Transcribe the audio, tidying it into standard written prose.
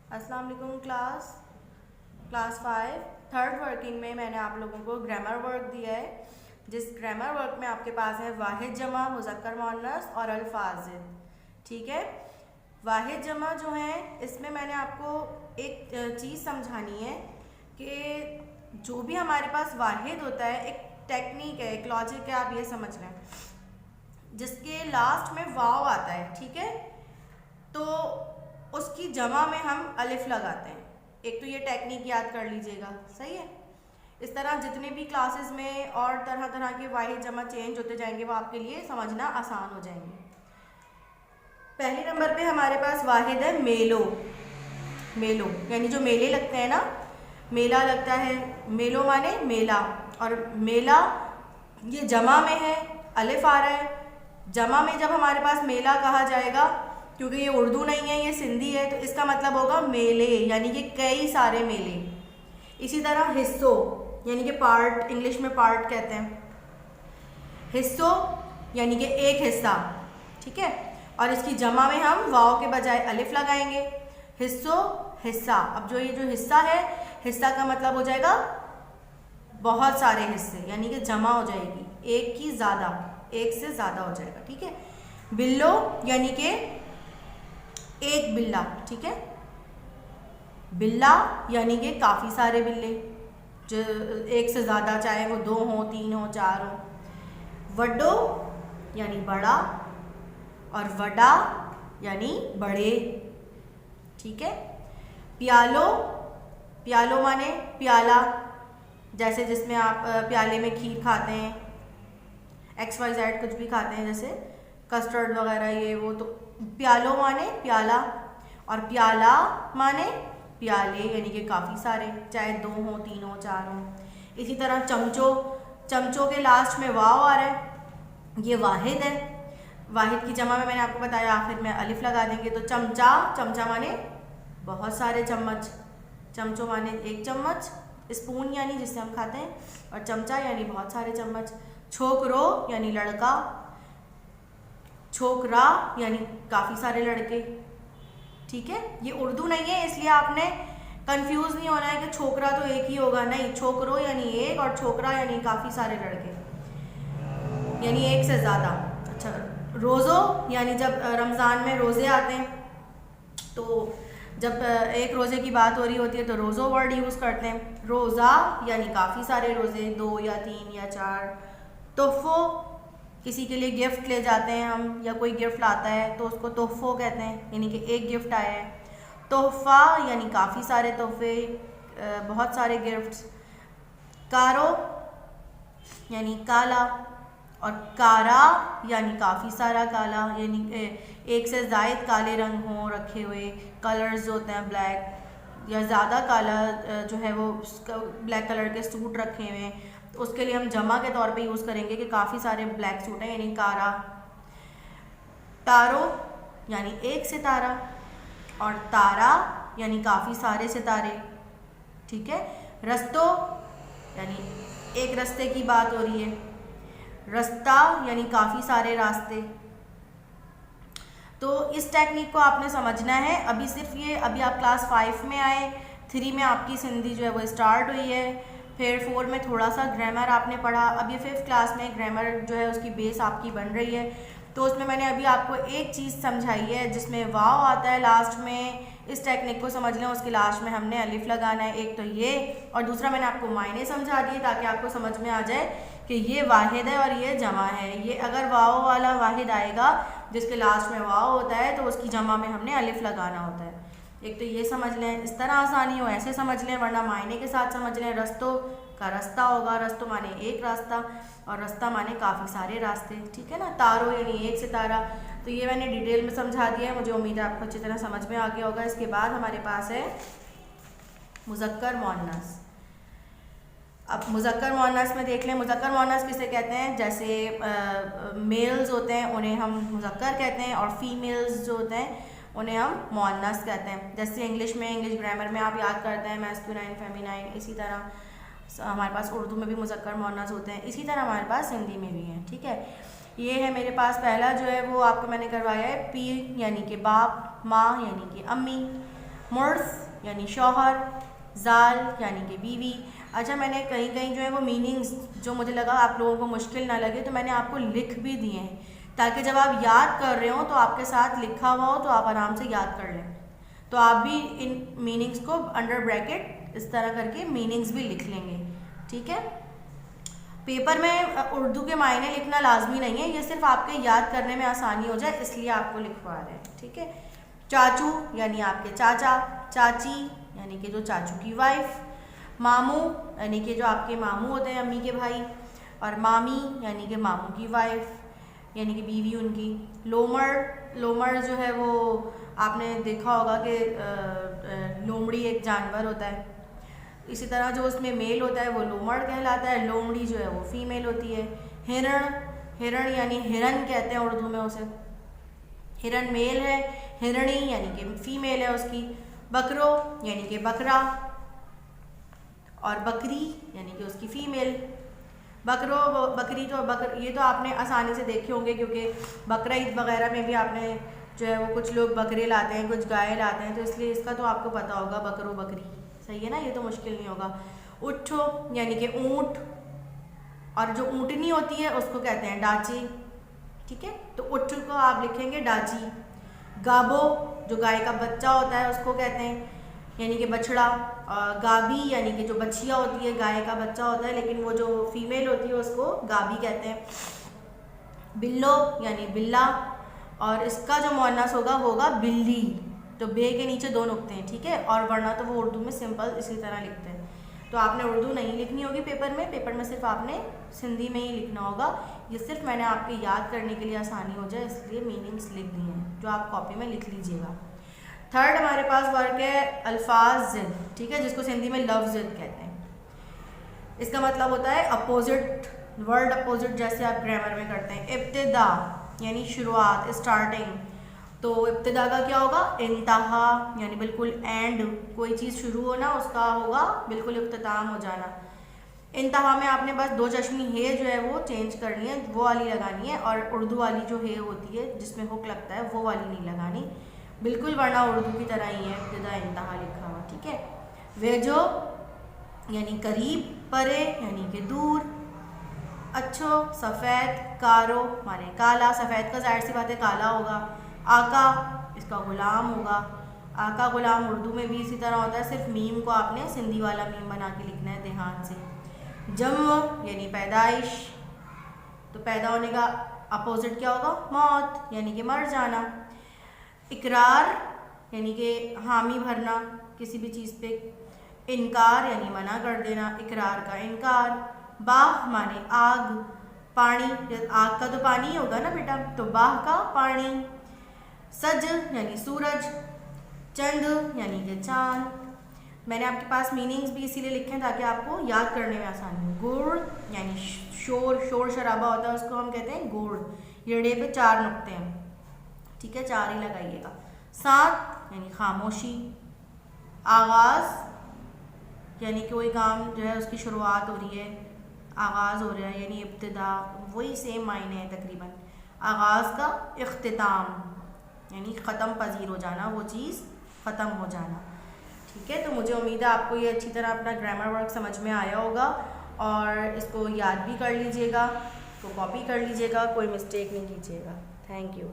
अस्सलाम वालेकुम class 5 third working में मैंने आप लोगों को ग्रामर वर्क दिया है। जिस ग्रामर वर्क में आपके पास है वाहिद जमा, मुज़क्कर मुअन्नस और अल्फाज। ठीक है, वाहिद जमा जो है इसमें मैंने आपको एक चीज़ समझानी है कि जो भी हमारे पास वाहिद होता है एक टेक्निक है, एक लॉजिक है, आप ये समझ लें, जिसके लास्ट में वाव आता है। ठीक है, तो उसकी जमा में हम अलिफ लगाते हैं। एक तो ये टेक्निक याद कर लीजिएगा, सही है। इस तरह जितने भी क्लासेस में और तरह तरह के वाहिद जमा चेंज होते जाएंगे वो आपके लिए समझना आसान हो जाएंगे। पहले नंबर पे हमारे पास वाहिद है मेलो। मेलो यानी जो मेले लगते हैं ना, मेला लगता है, मेलो माने मेला, और मेला ये जमा में है, अलिफ आ रहा है। जमा में जब हमारे पास मेला कहा जाएगा, क्योंकि ये उर्दू नहीं है, ये सिंधी है, तो इसका मतलब होगा मेले, यानी कि कई सारे मेले। इसी तरह हिस्सों यानी कि पार्ट, इंग्लिश में पार्ट कहते हैं। हिस्सों यानी कि एक हिस्सा। ठीक है, और इसकी जमा में हम वाव के बजाय अलिफ लगाएंगे। हिस्सों, हिस्सा। अब जो ये जो हिस्सा है, हिस्सा का मतलब हो जाएगा बहुत सारे हिस्से, यानी कि जमा हो जाएगी, एक की ज़्यादा, एक से ज़्यादा हो जाएगा। ठीक है, बिल्लो यानी कि एक बिल्ला। ठीक है, बिल्ला यानी कि काफ़ी सारे बिल्ले, जो एक से ज़्यादा, चाहे वो 2 हो, 3 हो, 4 हो। वड्डो यानी बड़ा, और वडा यानी बड़े। ठीक है, प्यालो, प्यालो माने प्याला, जैसे जिसमें आप प्याले में खीर खाते हैं, XYZ कुछ भी खाते हैं, जैसे कस्टर्ड वगैरह ये वो, तो प्यालो माने प्याला, और प्याला माने प्याले, यानी कि काफ़ी सारे, चाहे 2 हो, 3 हो, 4 हो। इसी तरह चमचो, चमचों के लास्ट में वाव आ रहा है, ये वाहिद है। वाहिद की जमा में मैंने आपको बताया आखिर में अलिफ लगा देंगे, तो चमचा, चमचा माने बहुत सारे चम्मच, चमचो माने एक चम्मच, स्पून यानी जिससे हम खाते हैं, और चमचा यानी बहुत सारे चम्मच। छोकरो यानी लड़का, छोकरा यानी काफ़ी सारे लड़के। ठीक है, ये उर्दू नहीं है इसलिए आपने कंफ्यूज नहीं होना है कि छोकरा तो एक ही होगा, नहीं, छोकरो यानी एक और छोकरा यानी काफ़ी सारे लड़के, यानी एक से ज़्यादा। अच्छा, रोज़ो यानी जब रमज़ान में रोज़े आते हैं, तो जब एक रोज़े की बात हो रही होती है तो रोज़ो वर्ड यूज़ करते हैं। रोज़ा यानी काफ़ी सारे रोज़े, 2 या 3 या 4। तोहफ़ो, किसी के लिए गिफ्ट ले जाते हैं हम, या कोई गिफ्ट लाता है तो उसको तोहफ़ो कहते हैं, यानी कि एक गिफ्ट आया है। तोहफ़ा यानी काफ़ी सारे तोहफे, बहुत सारे गिफ्ट्स। कारो यानी काला, और कारा यानी काफ़ी सारा काला, यानी एक से ज़ायद काले रंग हों रखे हुए, कलर्स जो होते हैं ब्लैक या ज़्यादा काला जो है वो ब्लैक कलर के सूट रखे हुए हैं, तो उसके लिए हम जमा के तौर पे यूज़ करेंगे कि काफ़ी सारे ब्लैक सूट हैं, यानी कारा। तारो यानी एक सितारा, और तारा यानी काफ़ी सारे सितारे। ठीक है, रस्तो यानी एक रास्ते की बात हो रही है, रास्ता यानी काफ़ी सारे रास्ते। तो इस टेक्निक को आपने समझना है। अभी सिर्फ ये, अभी आप क्लास 5 में आए, 3 में आपकी सिंधी जो है वो स्टार्ट हुई है, फिर 4 में थोड़ा सा ग्रामर आपने पढ़ा, अब ये 5th क्लास में ग्रामर जो है उसकी बेस आपकी बन रही है। तो उसमें मैंने अभी आपको एक चीज़ समझाई है जिसमें वाव आता है लास्ट में, इस टेक्निक को समझ लें, उसके लास्ट में हमने अलिफ लगाना है। एक तो ये, और दूसरा मैंने आपको मायने समझा दिए ताकि आपको समझ में आ जाए कि ये वाहिद है और ये जमा है। ये अगर वाव वाला वाहिद आएगा जिसके लास्ट में वाव होता है तो उसकी जमा में हमने अलिफ लगाना होता है। एक तो ये समझ लें, इस तरह आसानी हो ऐसे समझ लें, वरना मायने के साथ समझ लें। रस्तों का रास्ता होगा, रस्तों माने एक रास्ता, और रास्ता माने काफ़ी सारे रास्ते। ठीक है ना, तारो यानी एक सितारा। तो ये मैंने डिटेल में समझा दिया है, मुझे उम्मीद है आपको अच्छी तरह समझ में आ गया होगा। इसके बाद हमारे पास है मुज़क्कर मुअन्नस। अब मुज़क्कर मुअन्नस में देख लें, मुज़क्कर मुअन्नस किसे कहते हैं, जैसे मेल्स होते हैं उन्हें हम मुज़क्कर कहते हैं, और फीमेल्स जो होते हैं उन्हें हम मुअन्नस कहते हैं। जैसे इंग्लिश में, इंग्लिश ग्रामर में आप याद करते हैं मैस्कुलाइन, फेमिनाइन, इसी तरह हमारे पास उर्दू में भी मुज़क्कर मुअन्नस होते हैं, इसी तरह हमारे पास हिंदी में भी हैं। ठीक है, ये है मेरे पास पहला जो है वो आपको मैंने करवाया है, पीर यानी कि बाप, माँ यानी कि अम्मी, मुर्स यानी शौहर, जाल यानी कि बीवी। अच्छा, मैंने कहीं कहीं जो है वो मीनिंग्स जो मुझे लगा आप लोगों को मुश्किल ना लगे तो मैंने आपको लिख भी दिए हैं ताकि जब आप याद कर रहे हो तो आपके साथ लिखा हुआ हो तो आप आराम से याद कर लें। तो आप भी इन मीनिंग्स को अंडर ब्रैकेट इस तरह करके मीनिंग्स भी लिख लेंगे, ठीक है। पेपर में उर्दू के मायने लिखना लाजमी नहीं है, ये सिर्फ आपके याद करने में आसानी हो जाए इसलिए आपको लिखवा रहे हैं, ठीक है। चाचू यानी आपके चाचा, चाची यानी कि जो चाचू की वाइफ, मामू यानी कि जो आपके मामू होते हैं अम्मी के भाई, और मामी यानी कि मामू की वाइफ यानी कि बीवी उनकी। लोमड़ जो है वो आपने देखा होगा कि लोमड़ी एक जानवर होता है, इसी तरह जो उसमें मेल होता है वो लोमड़ कहलाता है, लोमड़ी जो है वो फीमेल होती है। हिरण यानी हिरन कहते हैं उर्दू में उसे, हिरन मेल है, हिरणी यानी कि फीमेल है उसकी। बकरो यानी कि बकरा, और बकरी यानी कि उसकी फीमेल। बकरी तो ये तो आपने आसानी से देखे होंगे क्योंकि बकरा ईद वगैरह में भी आपने जो है वो कुछ लोग बकरे लाते हैं, कुछ गाय लाते हैं, तो इसलिए इसका तो आपको पता होगा बकरो बकरी, सही है ना, ये तो मुश्किल नहीं होगा। उठो यानी कि ऊँट, और जो ऊँटनी होती है उसको कहते हैं डाची, ठीक है। तो उठ को आप लिखेंगे डाची। गाबो जो गाय का बच्चा होता है उसको कहते हैं यानी कि बछड़ा। गाबी यानी कि जो बछिया होती है, गाय का बच्चा होता है लेकिन वो जो फीमेल होती है उसको गाबी कहते हैं। बिल्लो यानी बिल्ला, और इसका जो मुअन्नस होगा वो होगा बिल्ली, तो बे के नीचे दो नुक्ते हैं, ठीक है। और वरना तो वो उर्दू में सिंपल इसी तरह लिखते हैं। तो आपने उर्दू नहीं लिखनी होगी पेपर में सिर्फ आपने सिंधी में ही लिखना होगा। ये सिर्फ मैंने आपके याद करने के लिए आसानी हो जाए इसलिए मीनिंग्स लिख दिए हैं, जो आप कॉपी में लिख लीजिएगा। थर्ड हमारे पास वर्क है अल्फाज ज़िद, ठीक है, जिसको सिंधी में लफ्ज़ ज़िद कहते हैं। इसका मतलब होता है अपोजिट, वर्ड अपोजिट, जैसे आप ग्रामर में करते हैं। इब्तिदा यानी शुरुआत, स्टार्टिंग, तो इब्तिदा का क्या होगा, इंतहा यानी बिल्कुल एंड, कोई चीज़ शुरू होना उसका होगा बिल्कुल इख्तिताम हो जाना। इंतहा में आपने बस दो चश्मी है जो है वो चेंज करनी है, वो वाली लगानी है, और उर्दू वाली जो है होती है जिसमें हुक लगता है वो वाली नहीं लगानी बिल्कुल, वरना उर्दू की तरह ही है इब्तिदा इंतहा लिखा हुआ, ठीक है। वेजो यानी करीब, परे यानी कि दूर। अच्छो सफ़ेद, कारो माने काला, सफ़ेद का जाहिर सी बात है काला होगा। आका इसका गुलाम होगा। आका गुलाम उर्दू में भी इसी तरह होता है, सिर्फ मीम को आपने सिंधी वाला मीम बना के लिखना है ध्यान से। जन्म यानी पैदाइश, तो पैदा होने का अपोजिट क्या होगा, मौत यानी कि मर जाना। इकरार यानी कि हामी भरना किसी भी चीज़ पे। इनकार यानी मना कर देना, इकरार का इनकार। बाह माने आग, पानी, आग का तो पानी ही होगा ना बेटा, तो बाह का पानी। सज यानी सूरज, चंद यानी कि चांद। मैंने आपके पास मीनिंग्स भी इसीलिए लिखे हैं ताकि आपको याद करने में आसानी हो। गुड़ यानी शोर शराबा होता है उसको हम कहते हैं गुड़, ये डे पे 4 नुक्ते हैं, ठीक है, 4 ही लगाइएगा। साथ यानी खामोशी। आगाज़ यानी कि कोई काम जो है उसकी शुरुआत हो रही है, आगाज़ हो रहा है यानी इब्तिदा, वही सेम मायने है तकरीबन। आगाज़ का इख्तिताम यानी ख़त्म पजीर हो जाना, वो चीज़ ख़त्म हो जाना, ठीक है। तो मुझे उम्मीद है आपको ये अच्छी तरह अपना ग्रामर वर्क समझ में आया होगा और इसको याद भी कर लीजिएगा, तो कॉपी कर लीजिएगा, कोई मिस्टेक नहीं कीजिएगा। Thank you.